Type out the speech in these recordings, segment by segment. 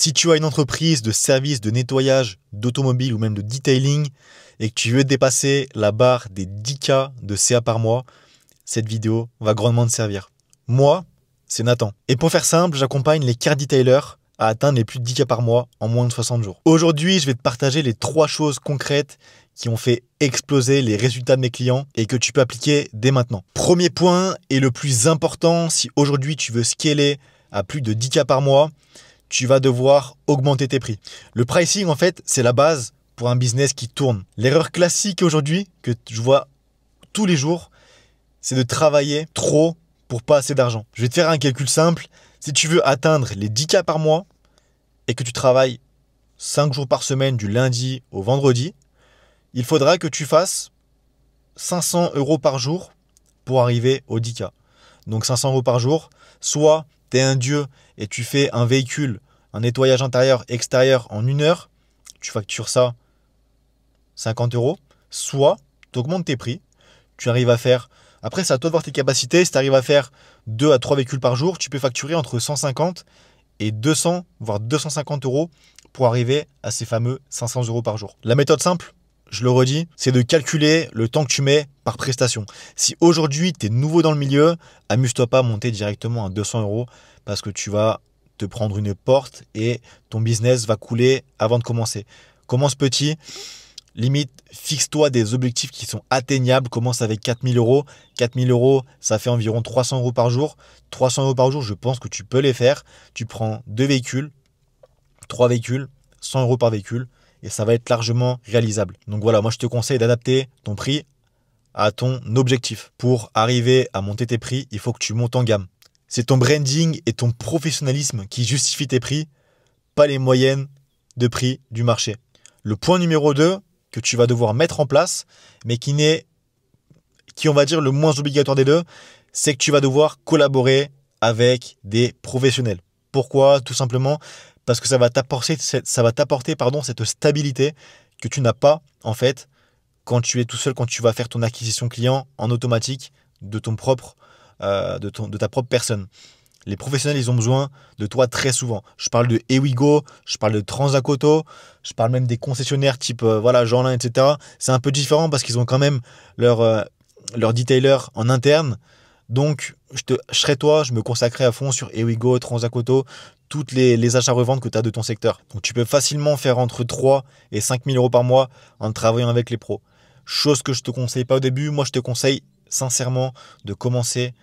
Si tu as une entreprise de service de nettoyage d'automobile ou même de detailing et que tu veux dépasser la barre des 10K de CA par mois, cette vidéo va grandement te servir. Moi, c'est Nathan. Et pour faire simple, j'accompagne les car detailers à atteindre les plus de 10K par mois en moins de 60 jours. Aujourd'hui, je vais te partager les 3 choses concrètes qui ont fait exploser les résultats de mes clients et que tu peux appliquer dès maintenant. Premier point et le plus important, si aujourd'hui tu veux scaler à plus de 10K par mois, tu vas devoir augmenter tes prix. Le pricing, en fait, c'est la base pour un business qui tourne. L'erreur classique aujourd'hui que je vois tous les jours, c'est de travailler trop pour pas assez d'argent. Je vais te faire un calcul simple. Si tu veux atteindre les 10K par mois et que tu travailles 5 jours par semaine du lundi au vendredi, il faudra que tu fasses 500 € par jour pour arriver aux 10K. Donc 500 € par jour, soit tu es un dieu et tu fais un véhicule, un nettoyage intérieur, extérieur en 1 heure, tu factures ça 50 €, soit tu augmentes tes prix, tu arrives à faire, après c'est à toi de voir tes capacités, si tu arrives à faire 2 à 3 véhicules par jour, tu peux facturer entre 150 et 200, voire 250 € pour arriver à ces fameux 500 € par jour. La méthode simple, je le redis, c'est de calculer le temps que tu mets par prestation. Si aujourd'hui, tu es nouveau dans le milieu, amuse-toi pas à monter directement à 200 € parce que tu vas te prendre une porte et ton business va couler avant de commencer. Commence petit, limite, fixe-toi des objectifs qui sont atteignables. Commence avec 4000 €. 4000 €, ça fait environ 300 € par jour. 300 € par jour, je pense que tu peux les faire. Tu prends 2 véhicules, 3 véhicules, 100 € par véhicule. Et ça va être largement réalisable. Donc voilà, moi je te conseille d'adapter ton prix à ton objectif. Pour arriver à monter tes prix, il faut que tu montes en gamme. C'est ton branding et ton professionnalisme qui justifient tes prix, pas les moyennes de prix du marché. Le point numéro 2 que tu vas devoir mettre en place, mais qui on va dire le moins obligatoire des deux, c'est que tu vas devoir collaborer avec des professionnels. Pourquoi? Tout simplement parce que ça va t'apporter cette stabilité que tu n'as pas en fait quand tu es tout seul, quand tu vas faire ton acquisition client en automatique de ta propre personne. Les professionnels, ils ont besoin de toi très souvent. Je parle de Ewigo, je parle de Transacoto, je parle même des concessionnaires type Jeanlin, etc. C'est un peu différent parce qu'ils ont quand même leur detailer en interne. Donc, je serais toi, je me consacrerais à fond sur Ewigo, Transacoto, toutes les achats-reventes que tu as de ton secteur. Donc, tu peux facilement faire entre 3 et 5 000 € par mois en travaillant avec les pros. Chose que je ne te conseille pas au début. Moi, je te conseille sincèrement de commencer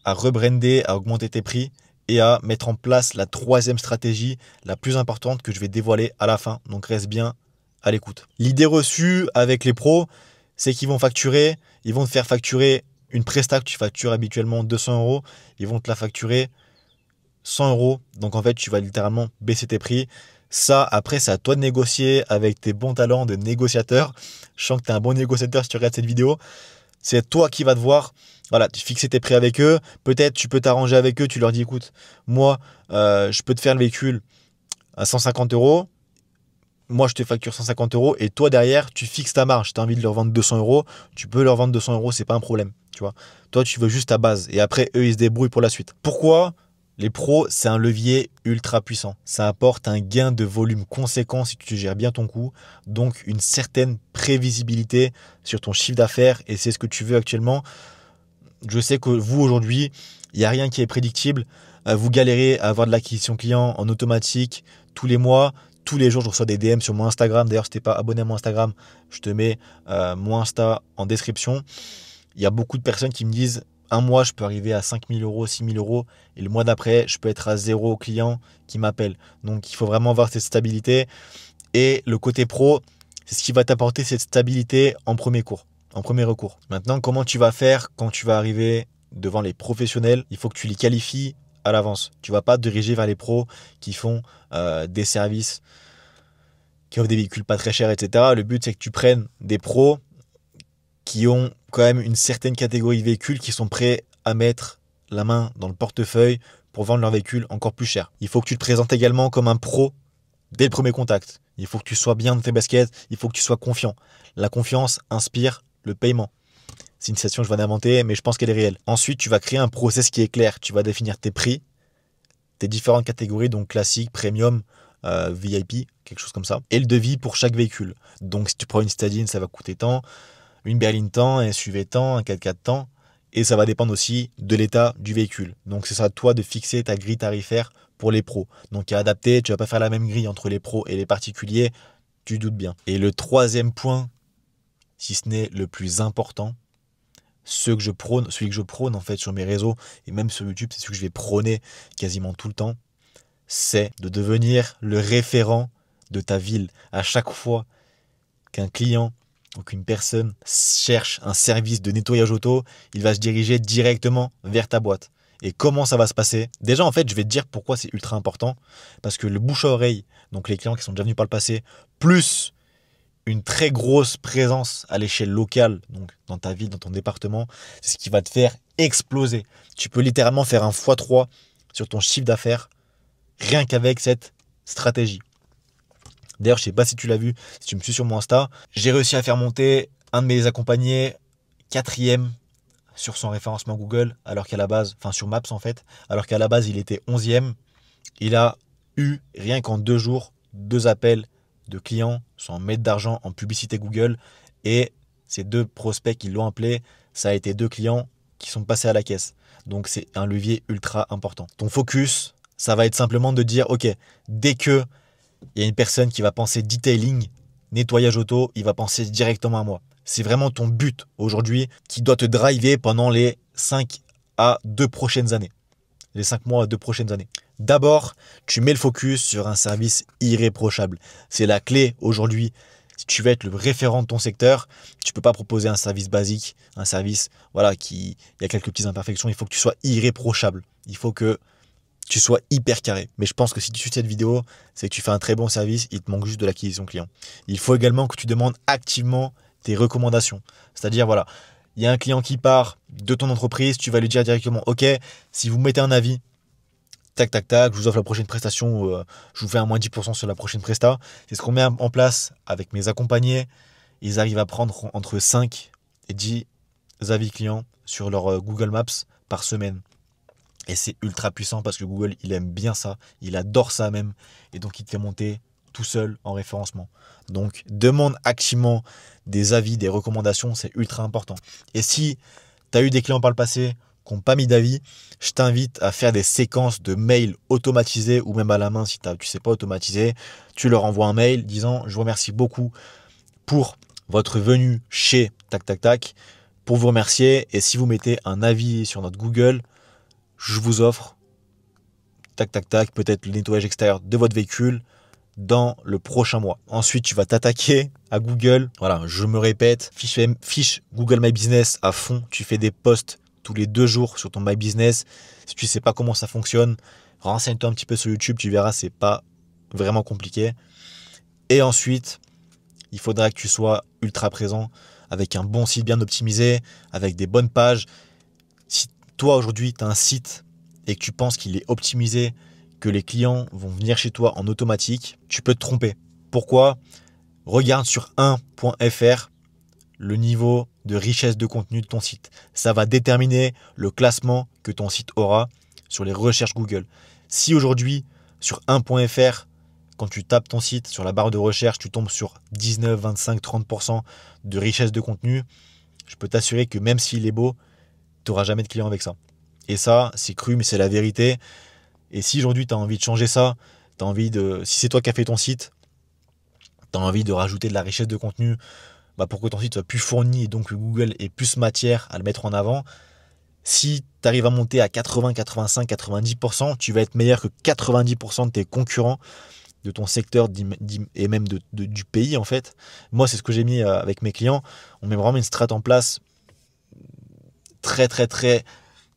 à rebrander, à augmenter tes prix et à mettre en place la 3e stratégie, la plus importante que je vais dévoiler à la fin. Donc, reste bien à l'écoute. L'idée reçue avec les pros, c'est qu'ils vont te faire facturer une presta que tu factures habituellement 200 €, ils vont te la facturer 100 €. Donc en fait, tu vas littéralement baisser tes prix. Ça, après, c'est à toi de négocier avec tes bons talents de négociateur. Je sens que tu es un bon négociateur si tu regardes cette vidéo. C'est toi qui vas devoir fixer tes prix avec eux. Peut-être tu peux t'arranger avec eux. Tu leur dis, écoute, moi, je peux te faire le véhicule à 150 €. Moi, je te facture 150 € et toi, derrière, tu fixes ta marge. Tu as envie de leur vendre 200 €, tu peux leur vendre 200 €, c'est pas un problème. Tu vois. Toi, tu veux juste ta base et après, eux, ils se débrouillent pour la suite. Pourquoi? Les pros, c'est un levier ultra puissant. Ça apporte un gain de volume conséquent si tu gères bien ton coût, donc une certaine prévisibilité sur ton chiffre d'affaires et c'est ce que tu veux actuellement. Je sais que vous, aujourd'hui, il n'y a rien qui est prédictible. Vous galérez à avoir de l'acquisition client en automatique tous les mois. Tous les jours, je reçois des DM sur mon Instagram. D'ailleurs, si tu n'es pas abonné à mon Instagram, je te mets mon Insta en description. Il y a beaucoup de personnes qui me disent un mois, je peux arriver à 5 000 €, 6 000 € et le mois d'après, je peux être à 0 clients qui m'appellent. Donc, il faut vraiment avoir cette stabilité. Et le côté pro, c'est ce qui va t'apporter cette stabilité en premier recours. Maintenant, comment tu vas faire quand tu vas arriver devant les professionnels? Il faut que tu les qualifies à l'avance. Tu ne vas pas te diriger vers les pros qui font des services, qui offrent des véhicules pas très chers, etc. Le but, c'est que tu prennes des pros qui ont quand même une certaine catégorie de véhicules qui sont prêts à mettre la main dans le portefeuille pour vendre leur véhicule encore plus cher. Il faut que tu te présentes également comme un pro dès le premier contact. Il faut que tu sois bien dans tes baskets, il faut que tu sois confiant. La confiance inspire le paiement. C'est une citation que je viens d'inventer, mais je pense qu'elle est réelle. Ensuite, tu vas créer un process qui est clair. Tu vas définir tes prix, tes différentes catégories, donc classique, premium, VIP, quelque chose comme ça, et le devis pour chaque véhicule. Donc si tu prends une Citadine, ça va coûter tant, une berline tant, un SUV tant, un 4x4 tant, et ça va dépendre aussi de l'état du véhicule. Donc c'est ça à toi de fixer ta grille tarifaire pour les pros. Donc à adapter, tu vas pas faire la même grille entre les pros et les particuliers, tu doutes bien. Et le troisième point, si ce n'est le plus important, celui que je prône en fait sur mes réseaux et même sur YouTube, c'est celui que je vais prôner quasiment tout le temps, c'est de devenir le référent de ta ville. À chaque fois qu'un client ou qu'une personne cherche un service de nettoyage auto, il va se diriger directement vers ta boîte. Et comment ça va se passer? Déjà, en fait, je vais te dire pourquoi c'est ultra important. Parce que le bouche à oreille, donc les clients qui sont déjà venus par le passé, plus une très grosse présence à l'échelle locale, donc dans ta ville, dans ton département, c'est ce qui va te faire exploser. Tu peux littéralement faire un x3 sur ton chiffre d'affaires rien qu'avec cette stratégie. D'ailleurs, je ne sais pas si tu l'as vu, si tu me suis sur mon Insta, j'ai réussi à faire monter un de mes accompagnés 4e sur son référencement Google, alors qu'à la base, enfin sur Maps en fait, alors qu'à la base il était 11e. Il a eu, rien qu'en 2 jours, 2 appels de clients sans mettre d'argent en publicité Google, et ces 2 prospects qui l'ont appelé, ça a été 2 clients qui sont passés à la caisse. Donc c'est un levier ultra important. Ton focus, ça va être simplement de dire, ok, dès que il y a une personne qui va penser detailing, nettoyage auto, il va penser directement à moi. C'est vraiment ton but aujourd'hui qui doit te driver pendant les 5 à 2 prochaines années. Les 5 mois à 2 prochaines années. D'abord, tu mets le focus sur un service irréprochable. C'est la clé aujourd'hui. Si tu veux être le référent de ton secteur, tu ne peux pas proposer un service basique, un service il y a quelques petites imperfections. Il faut que tu sois irréprochable. Il faut que tu sois hyper carré. Mais je pense que si tu suis cette vidéo, c'est que tu fais un très bon service, il te manque juste de l'acquisition client. Il faut également que tu demandes activement tes recommandations. C'est-à-dire, il y a un client qui part de ton entreprise, tu vas lui dire directement, ok, si vous mettez un avis, tac, tac, tac, je vous offre la prochaine prestation, je vous fais un moins 10% sur la prochaine presta. C'est ce qu'on met en place avec mes accompagnés. Ils arrivent à prendre entre 5 et 10 avis clients sur leur Google Maps par semaine. Et c'est ultra puissant parce que Google, il aime bien ça, il adore ça même, et donc il te fait monter tout seul en référencement. Donc demande activement des avis, des recommandations, c'est ultra important. Et si tu as eu des clients par le passé qui n'ont pas mis d'avis, je t'invite à faire des séquences de mails automatisés ou même à la main si tu ne sais pas automatiser. Tu leur envoies un mail disant « Je vous remercie beaucoup pour votre venue chez tac tac tac, pour vous remercier, et si vous mettez un avis sur notre Google, je vous offre, tac, tac, tac, peut-être le nettoyage extérieur de votre véhicule dans le prochain mois. » Ensuite, tu vas t'attaquer à Google. Voilà, je me répète, fiche Google My Business à fond. Tu fais des posts tous les 2 jours sur ton My Business. Si tu ne sais pas comment ça fonctionne, renseigne-toi un petit peu sur YouTube. Tu verras, c'est pas vraiment compliqué. Et ensuite, il faudra que tu sois ultra présent avec un bon site bien optimisé, avec des bonnes pages. Si toi aujourd'hui tu as un site et que tu penses qu'il est optimisé, que les clients vont venir chez toi en automatique, tu peux te tromper. Pourquoi? Regarde sur 1.fr le niveau de richesse de contenu de ton site. Ça va déterminer le classement que ton site aura sur les recherches Google. Si aujourd'hui sur 1.fr, quand tu tapes ton site sur la barre de recherche, tu tombes sur 19, 25, 30% de richesse de contenu, je peux t'assurer que même s'il est beau, tu n'auras jamais de clients avec ça. Et ça, c'est cru, mais c'est la vérité. Et si aujourd'hui, tu as envie de changer ça, si c'est toi qui as fait ton site, tu as envie de rajouter de la richesse de contenu pour que ton site soit plus fourni et donc que Google ait plus matière à le mettre en avant, si tu arrives à monter à 80, 85, 90%, tu vas être meilleur que 90% de tes concurrents de ton secteur et même du pays en fait. Moi, c'est ce que j'ai mis avec mes clients. On met vraiment une strat en place très très très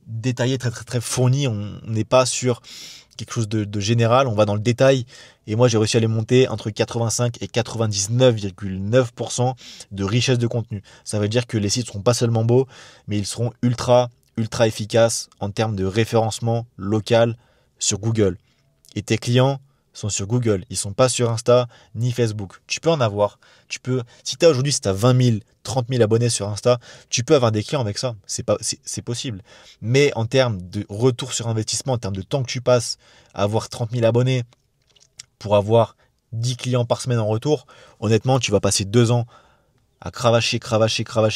détaillé, très très très fourni. On n'est pas sur quelque chose de général, on va dans le détail. Et moi, j'ai réussi à les monter entre 85 et 99,9% de richesse de contenu. Ça veut dire que les sites ne seront pas seulement beaux, mais ils seront ultra efficaces en termes de référencement local sur Google. Et tes clients sont sur Google. Ils sont pas sur Insta ni Facebook. Tu peux en avoir. Si tu as aujourd'hui, si tu as 20 000, 30 000 abonnés sur Insta, tu peux avoir des clients avec ça. C'est possible. Mais en termes de retour sur investissement, en termes de temps que tu passes à avoir 30 000 abonnés pour avoir 10 clients par semaine en retour, honnêtement, tu vas passer 2 ans à cravacher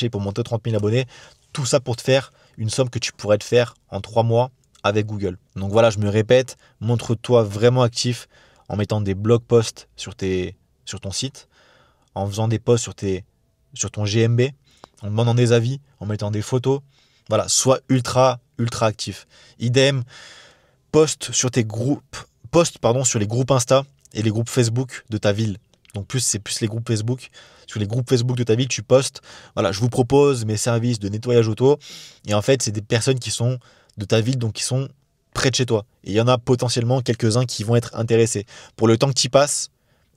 pour monter 30 000 abonnés. Tout ça pour te faire une somme que tu pourrais te faire en 3 mois avec Google. Donc voilà, je me répète, montre-toi vraiment actif en mettant des blog posts sur ton site, en faisant des posts sur ton GMB, en demandant des avis, en mettant des photos. Voilà, sois ultra actif. Idem, poste sur les groupes Insta et les groupes Facebook de ta ville. Donc c'est plus les groupes Facebook. Sur les groupes Facebook de ta ville, tu postes. Voilà, je vous propose mes services de nettoyage auto. Et en fait, c'est des personnes qui sont de ta ville, donc qui sont près de chez toi. Et il y en a potentiellement quelques-uns qui vont être intéressés. Pour le temps que tu y passes,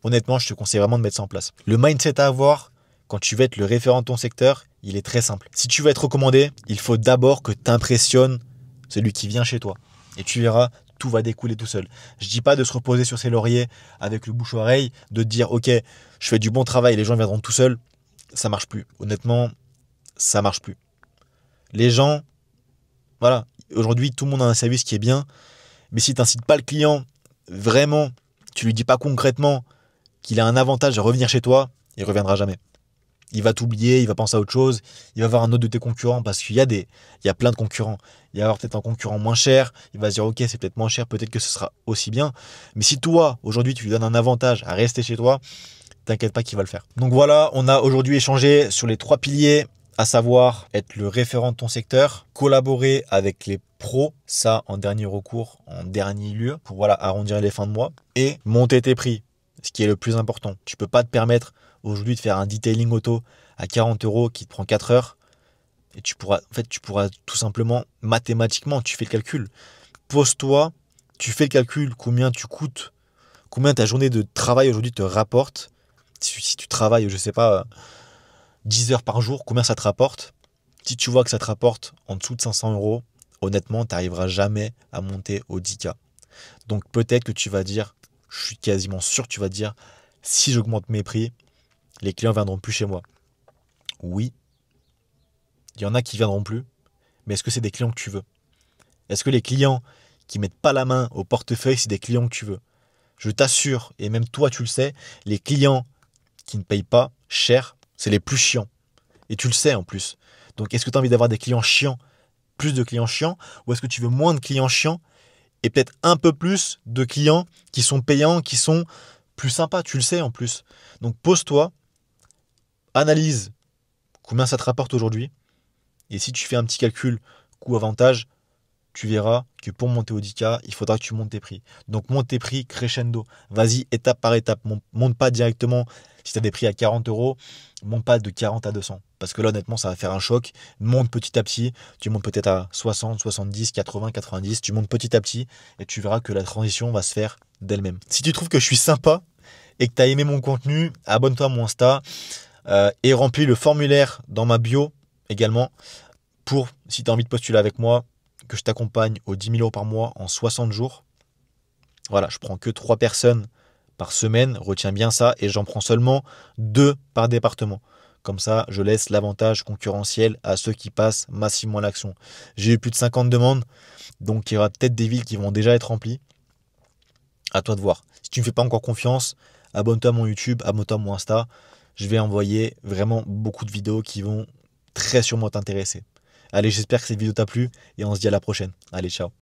honnêtement, je te conseille vraiment de mettre ça en place. Le mindset à avoir quand tu veux être le référent de ton secteur, il est très simple. Si tu veux être recommandé, il faut d'abord que tu impressionnes celui qui vient chez toi. Et tu verras, tout va découler tout seul. Je dis pas de se reposer sur ses lauriers avec le bouche-oreille, de te dire ok, je fais du bon travail, les gens viendront tout seuls. Ça marche plus. Honnêtement, ça marche plus. Les gens, voilà, aujourd'hui tout le monde a un service qui est bien, mais si tu n'incites pas le client, vraiment, tu lui dis pas concrètement qu'il a un avantage à revenir chez toi, il reviendra jamais. Il va t'oublier, il va penser à autre chose, il va voir un autre de tes concurrents parce qu'il y a plein de concurrents. Il va y avoir peut-être un concurrent moins cher, il va se dire ok, c'est peut-être moins cher, peut-être que ce sera aussi bien. Mais si toi, aujourd'hui, tu lui donnes un avantage à rester chez toi, t'inquiète pas qu'il va le faire. Donc voilà, on a aujourd'hui échangé sur les 3 piliers, à savoir être le référent de ton secteur, collaborer avec les pros, ça en dernier recours, en dernier lieu, pour voilà, arrondir les fins de mois, et monter tes prix, ce qui est le plus important. Tu peux pas te permettre aujourd'hui de faire un detailing auto à 40 € qui te prend 4 heures, et tu pourras tout simplement, mathématiquement, tu fais le calcul. Pose-toi, tu fais le calcul, combien tu coûtes, combien ta journée de travail aujourd'hui te rapporte. Si tu travailles, je sais pas, 10 heures par jour, combien ça te rapporte? Si tu vois que ça te rapporte en dessous de 500 €, honnêtement, tu n'arriveras jamais à monter au 10K. Donc peut-être que tu vas dire, je suis quasiment sûr que tu vas dire, si j'augmente mes prix, les clients viendront plus chez moi. Oui, il y en a qui viendront plus, mais est-ce que c'est des clients que tu veux? Est-ce que les clients qui mettent pas la main au portefeuille, c'est des clients que tu veux? Je t'assure, et même toi tu le sais, les clients qui ne payent pas cher, c'est les plus chiants. Et tu le sais en plus. Donc est-ce que tu as envie d'avoir des clients chiants, plus de clients chiants, ou est-ce que tu veux moins de clients chiants et peut-être un peu plus de clients qui sont payants, qui sont plus sympas? Tu le sais en plus. Donc pose-toi, analyse combien ça te rapporte aujourd'hui. Et si tu fais un petit calcul coût-avantage, tu verras que pour monter au 10K, il faudra que tu montes tes prix. Donc monte tes prix crescendo. Vas-y étape par étape. Monte pas directement. Si tu as des prix à 40 €, monte pas de 40 à 200. Parce que là, honnêtement, ça va faire un choc. Monte petit à petit. Tu montes peut-être à 60, 70, 80, 90. Tu montes petit à petit et tu verras que la transition va se faire d'elle-même. Si tu trouves que je suis sympa et que tu as aimé mon contenu, abonne-toi à mon Insta et remplis le formulaire dans ma bio également pour, si tu as envie de postuler avec moi, que je t'accompagne aux 10 000 € par mois en 60 jours. Voilà, je prends que 3 personnes par semaine, retiens bien ça, et j'en prends seulement 2 par département. Comme ça, je laisse l'avantage concurrentiel à ceux qui passent massivement à l'action. J'ai eu plus de 50 demandes, donc il y aura peut-être des villes qui vont déjà être remplies. À toi de voir. Si tu ne me fais pas encore confiance, abonne-toi à mon YouTube, abonne-toi à mon Insta. Je vais envoyer vraiment beaucoup de vidéos qui vont très sûrement t'intéresser. Allez, j'espère que cette vidéo t'a plu et on se dit à la prochaine. Allez, ciao.